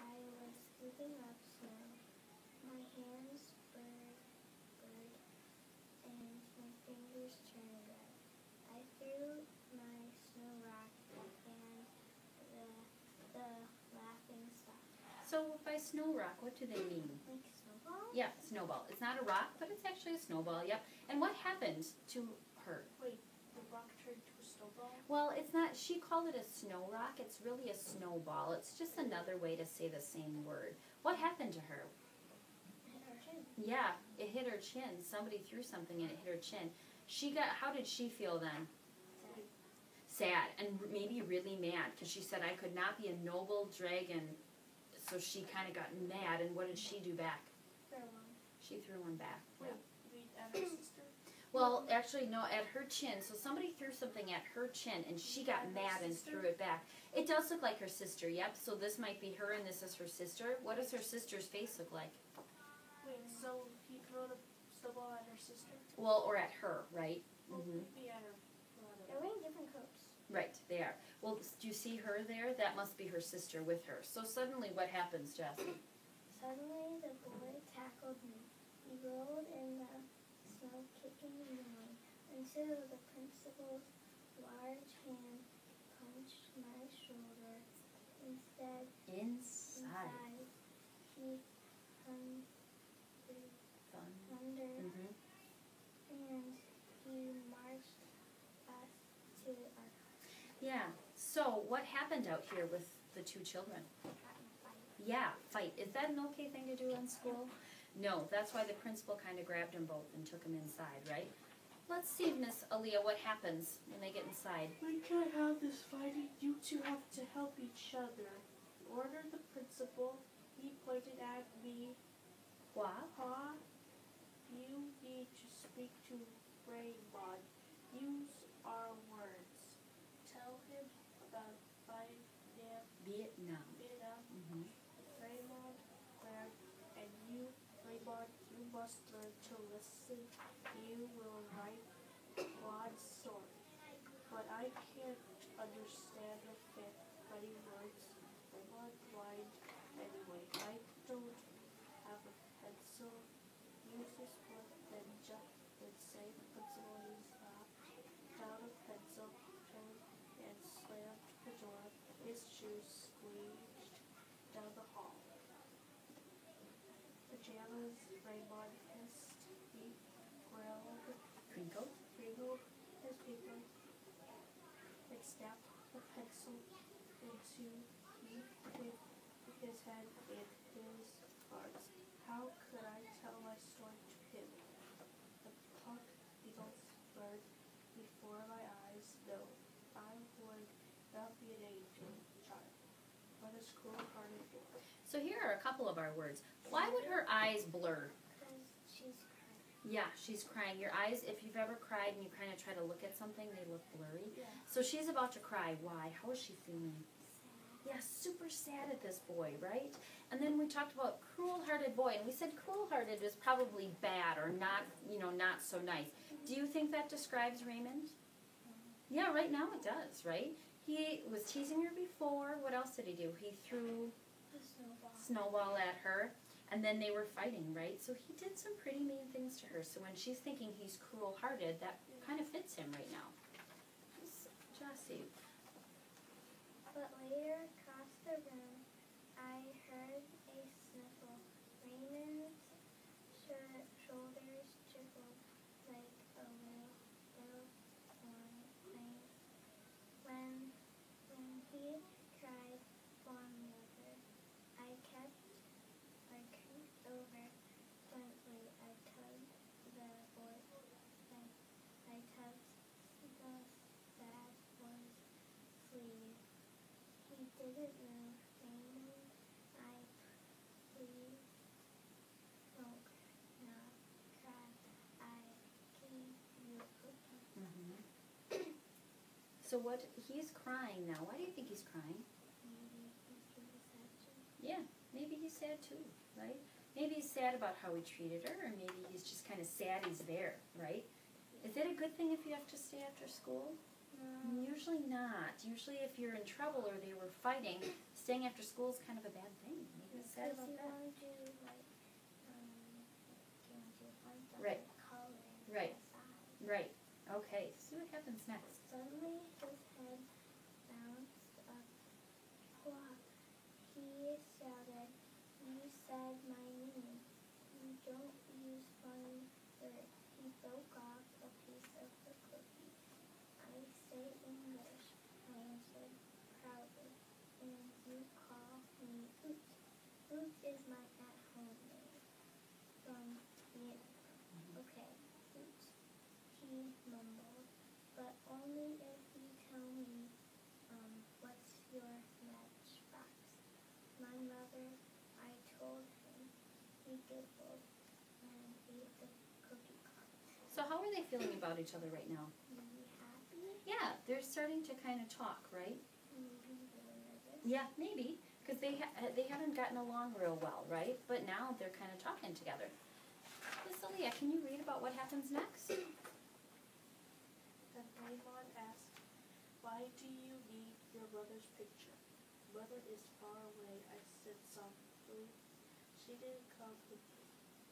I was scooping up snow. My hands burned and my fingers turned red. I threw my snow rock and the laughing stopped. So by snow rock, what do they mean? Like snowball? Yeah, snowball. It's not a rock, but it's actually a snowball, yep. And what happened to her? Wait, the rock turned to a snowball? Well, it's not, she called it a snow rock. It's really a snowball. It's just another way to say the same word. What happened to her? Hit her chin. Yeah, it hit her chin. Somebody threw something and it hit her chin. How did she feel then? Sad, and maybe really mad, because she said, I could not be a noble dragon. So she kind of got mad, and what did she do back? Throw one. She threw one back. Wait, at her sister? Well, actually, no, at her chin. So somebody threw something at her chin, and she got mad and threw it back. It does look like her sister, yep. So this might be her, and this is her sister. What does her sister's face look like? Wait, so he threw the snowball at her sister? Well, or at her, right? Well, Mm-hmm. maybe at her brother. They're wearing different coats. Right, they are. Well, do you see her there? That must be her sister with her. So suddenly what happens, Jess? Suddenly the boy tackled me. He rolled in the snow, kicking me until the principal's large hand punched my shoulder. Instead, Inside. he thundered, Mm-hmm. and he marched us to our car. Yeah. So what happened out here with the two children? Got in a fight. Yeah, fight. Is that an okay thing to do in school? No, that's why the principal kind of grabbed them both and took them inside, right? Let's see, Miss Aaliyah, what happens when they get inside. We can't have this fighting. You two have to help each other. Ordered the principal. He pointed at me. What? Pa, you need to speak to Raymond. Use our words. Tell him about Vietnam. Vietnam. Mm-hmm. Raymond, Claire, and you, Raymond, you must learn to listen. You will write Claude's story. But I can't understand the funny words. Raymond blind anyway. I don't have a pencil. Use this book, then say the principal is down a pencil, turned and slammed the door. His shoes squeezed down the hall. Pajamas, Raymond hissed, he growled, Crinkle. wrinkled his paper, and snapped the pencil into he with his head and his arms. How could I tell my story to him? The punk beetles burned before my eyes. No, I would not be an angel child, but a cruel-hearted boy. So here are a couple of our words. Why would her eyes blur? Because she's crying. Yeah, she's crying. Your eyes, if you've ever cried and you kind of try to look at something, they look blurry. Yeah. So she's about to cry. Why? How is she feeling? Yeah, super sad at this boy, right? And then we talked about cruel-hearted boy, and we said cruel-hearted is probably bad or not, not so nice. Do you think that describes Raymond? Yeah, right now it does, right? He was teasing her before. What else did he do? He threw The snowball. snowball at her, and then they were fighting, right? So he did some pretty mean things to her. So when she's thinking he's cruel-hearted, that kind of fits him right now. Jossie. But later, across the room, I heard a sniffle. Raymond's shoulders trickled like a little warm flame. When he cried for mother, I crept over gently. I tugged the sad boy's sleeve. He didn't move. Raymond, please don't cry. I gave you a cookie. Mm-hmm. So he's crying now. Why do you think he's crying? Maybe he's really sad too. Yeah, maybe he's sad too, right? Maybe he's sad about how he treated her, or maybe he's just kind of sad he's there, right? Is it a good thing if you have to stay after school? No. Usually not. Usually if you're in trouble or they were fighting, staying after school is kind of a bad thing. Maybe it's sad Because about you that. want to do like you want to hunt them Right. and coloring Right. outside. Right. Okay. See what happens next. Suddenly his head bounced up. Whoa. He shouted, "You said my name. You don't use funny words." He broke off a piece of the cookie. "I say English," I answered proudly. "And you call me Oot. Oot is my at-home name from Vietnam." "Okay, Oot," he mumbled, "but only if you tell me, what's your matchbox?" "My mother," I told him. He giggled and ate the cookie cup. So how are they feeling about each other right now? Maybe happy, Yeah, they're starting to kind of talk, right? maybe really nervous. Yeah, maybe, because they haven't gotten along real well, right? But now they're kind of talking together. Miss Aaliyah, can you read about what happens next? Then Raymond asked, "Why do you need your mother's picture?" "Mother is far away," I said softly. "She didn't come with me.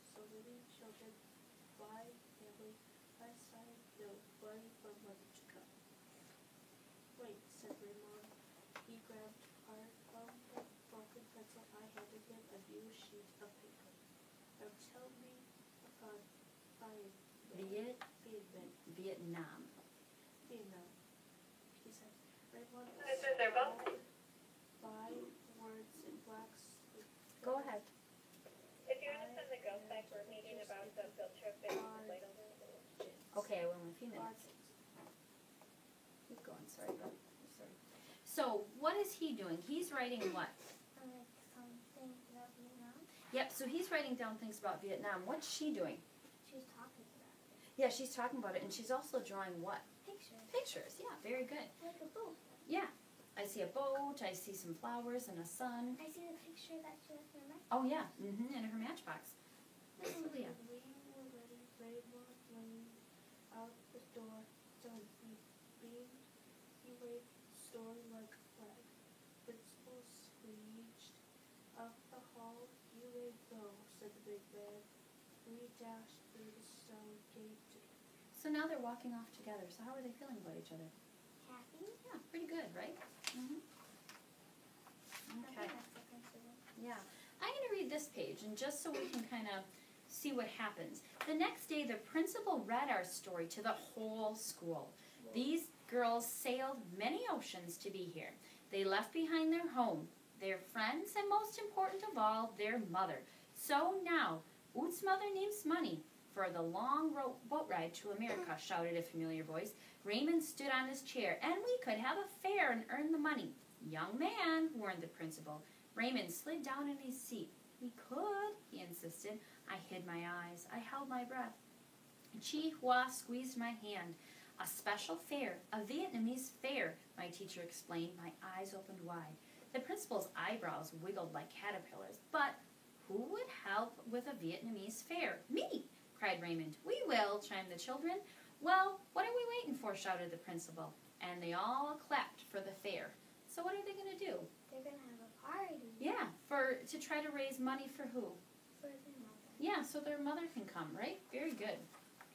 So many children, my family, my side, no money for mother to come." "Wait," said Raymond. He grabbed hard from the broken pencil I handed him a new sheet of paper. "Now tell me about Vietnam. Vietnam," he said. Raymond They're both. spelled 5 words in black ink. Go ahead. If you want to send the girls back, we're meeting about the field trip in Ladle. Okay, I will in a few minutes. Keep going, sorry, bud. Sorry. So, what is he doing? He's writing what? Like something about Vietnam. Yep, so he's writing down things about Vietnam. What's she doing? She's talking about it. Yeah, she's talking about it, and she's also drawing what? Pictures. Pictures, yeah, very good. Like a boat. Yeah, I see a boat, I see some flowers and a sun. I see the picture that she left in her mouth. Oh yeah, in her matchbox. Miss Aaliyah. We were ready. Raymond leaned out the door. Done. He waved the story like a flag. Principal screeched up the hall. "You may go," said the big man. We dashed through the stone gate together. So now they're walking off together. So how are they feeling about each other? Happy? Yeah, pretty good, right? Mm-hmm. Okay. That's the principal. Yeah. I'm going to read this page, and just so we can kind of see what happens. The next day, the principal read our story to the whole school. These girls sailed many oceans to be here. They left behind their home, their friends, and most important of all, their mother. So now, Oot's mother needs money for the long boat ride to America, shouted a familiar voice. Raymond stood on his chair, and we could have a fair and earn the money. Young man, warned the principal. Raymond slid down in his seat. We could, he insisted. I hid my eyes. I held my breath. Chi Hua squeezed my hand. A special fair, a Vietnamese fair, my teacher explained. My eyes opened wide. The principal's eyebrows wiggled like caterpillars. But who would help with a Vietnamese fair? Me, cried Raymond. We will, chimed the children. Well, what are we waiting for, shouted the principal. And they all clapped for the fair. So what are they going to do? They're going to have a party. Yeah, to try to raise money for who? For their mother. Yeah, so their mother can come, right? Very good.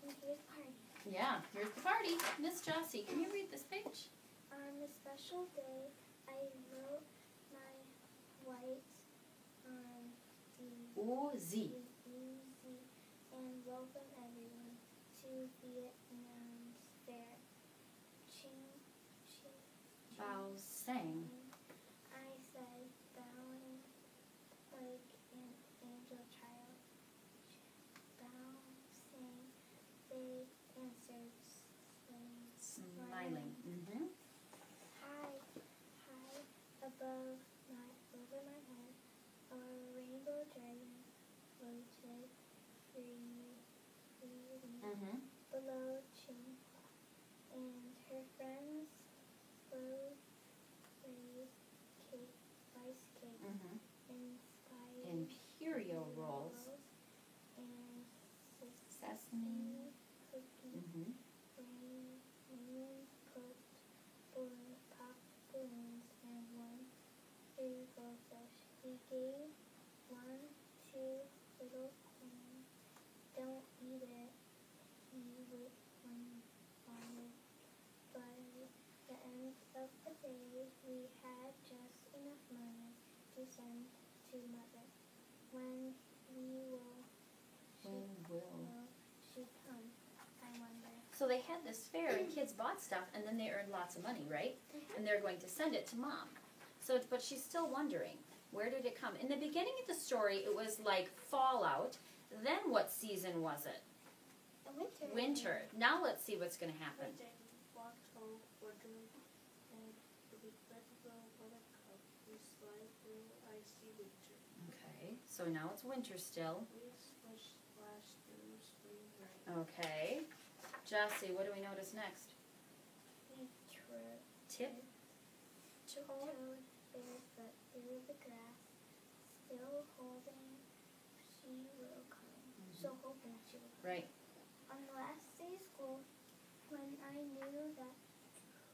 And here's party. Yeah, here's the party. Miss Jossie, can you read this page? On a special day, I wrote my white on the Uzi. easy and welcome everyone to Vietnam's fair. Ching, ching, Bao sang. I said, bowing like an angel child. Bow, sang, they answered, Smiling. Mm-hmm. High, high above over my head, a rainbow dragon floated freely. Mm-hmm. Below Chinghua, and her friends slow raised cake, rice cake, Mm-hmm. inspired Imperial rolls. and Sesame. cookies. Mm-hmm. Rain put so he gave one to little Queen. Don't eat it, he would wanted. By the end of the day, we had just enough money to send to Mother. When will she come, I wonder. So they had this fair and kids bought stuff and then they earned lots of money, right? And they're going to send it to Mom. So, but she's still wondering, where did it come? In the beginning of the story, it was like fall out. Then what season was it? Winter. Winter. Now let's see what's going to happen. When they walked home for dinner, and the big red buttercup, we slide through icy winter. Okay, so now it's winter still. We splash through spring rain. Okay. Jesse, what do we notice next? Tip? Toad barefoot through the grass, still holding she will come. So hoping she will come. Right. On the last day of school, when I knew that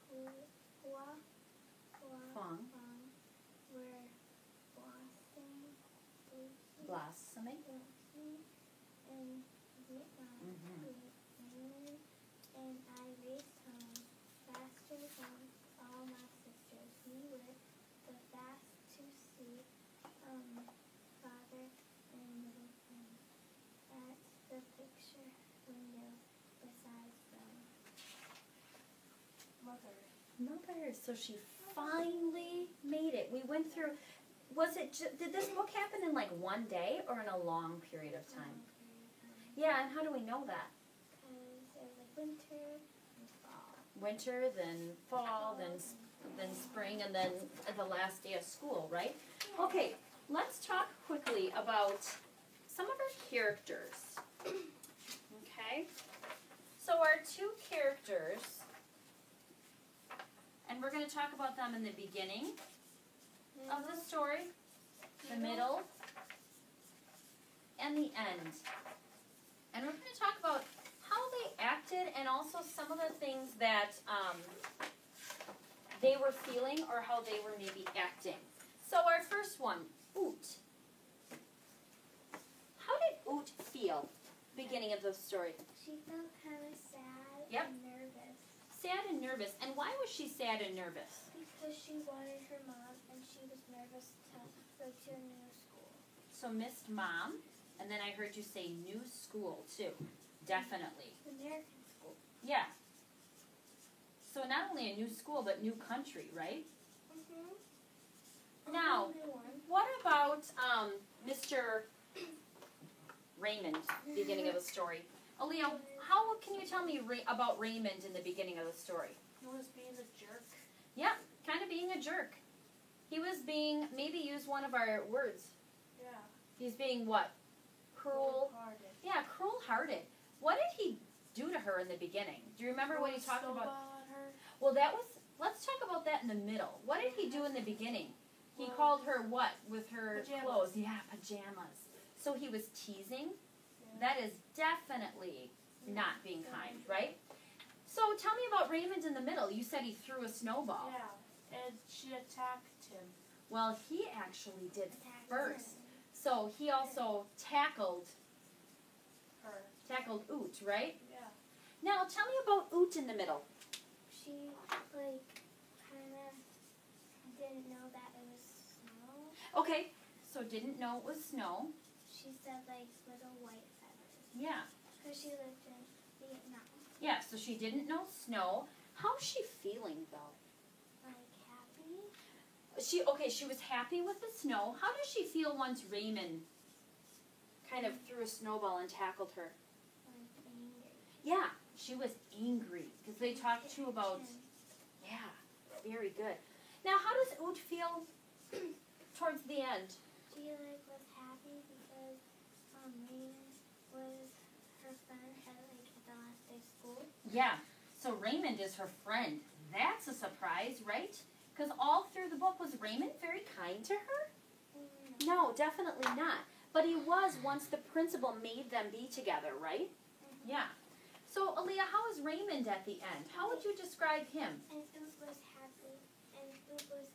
Hua Huang. were Blossoming. in Vietnam, and I raced home faster than all my sisters. We were the fast to see Father and little friend at the picture window beside them. Mother. So she finally made it. We went through. Was it? Did this book happen in like one day or in a long period of time? Yeah, and how do we know that? Because it was like winter and fall. Winter, then fall, then spring, and then the last day of school, right? Okay, let's talk quickly about some of our characters. Okay? So our two characters, and we're going to talk about them in the beginning of the story, the middle, and the end. And we're going to talk about how they acted and also some of the things that they were feeling or how they were maybe acting. So our first one, Oot. How did Oot feel beginning of the story? She felt kind of sad Yep. and nervous. Sad and nervous. And why was she sad and nervous? Because she wanted her mom and she was nervous to go to a new school. So missed Mom, and then I heard you say new school too. Definitely. American school. Yeah. So not only a new school, but new country, right? Mm-hmm. Now, what about Mr. Raymond, beginning of the story? Aaliyah, how can you tell me about Raymond in the beginning of the story? He was being a jerk. Yeah, kind of being a jerk. He was being, maybe use one of our words. Yeah. He's being what? Cruel. Hearted. Yeah, cruel-hearted. What did he do to her in the beginning? Do you remember what he talked about? Her. Well, that was, let's talk about that in the middle. What did he do in the beginning? He called her what with her Pajamas. clothes? Yeah, pajamas. So he was teasing. Yeah. That is definitely not being kind, right? So tell me about Raymond in the middle. You said he threw a snowball. Yeah, and she attacked him. Well, he actually did first. So he also tackled Her. Oot, right? Yeah. Now tell me about Oot in the middle. She, like, kind of didn't know that it was snow. Okay, so didn't know it was snow. She said, like, little white feathers. Yeah. Because she lived in Vietnam. Yeah, so she didn't know snow. How's she feeling though? Like, happy. She was happy with the snow. How does she feel once Raymond kind of threw a snowball and tackled her? Like, angry. Yeah, she was angry because they talked too about, yeah, very good. Now, how does Oot feel towards the end? She, like, was happy because Raymond was her friend at, like, the last day of school. Yeah, so Raymond is her friend. That's a surprise, right? Because all through the book, was Raymond very kind to her? No, definitely not. But he was once the principal made them be together, right? Yeah. So, Aaliyah, how is Raymond at the end? How would you describe him? And Oot was happy. And Oot was